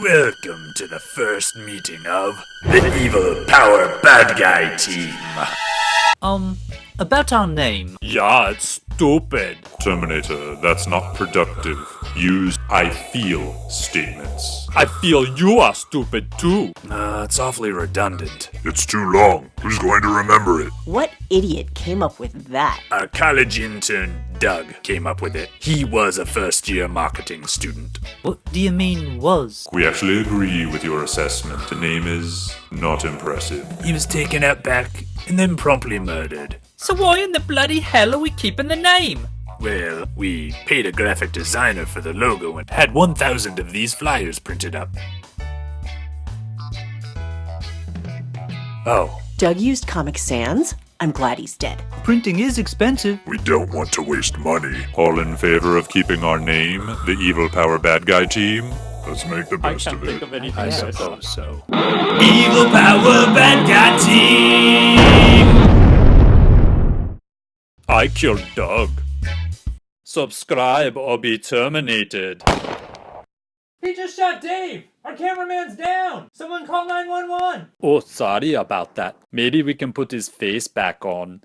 Welcome to the first meeting of the Evil Power Bad Guy Team. About our name. Yeah, it's stupid. Terminator, that's not productive. Use I feel statements. I feel you are stupid too. It's awfully redundant. It's too long. Who's going to remember it? What idiot came up with that? Our college intern, Doug, came up with it. He was a first-year marketing student. What do you mean, was? We actually agree with your assessment. The name is not impressive. He was taken out back and then promptly murdered. So why in the bloody hell are we keeping the name? Well, we paid a graphic designer for the logo and had 1,000 of these flyers printed up. Oh, Doug used Comic Sans? I'm glad he's dead. Printing is expensive. We don't want to waste money. All in favor of keeping our name, the Evil Power Bad Guy Team? Let's make the best of it. I suppose so. Evil Power Bad Guy Team! I killed Doug. Subscribe or be terminated. He just shot Dave! Our cameraman's down! Someone call 911! Oh, sorry about that. Maybe we can put his face back on.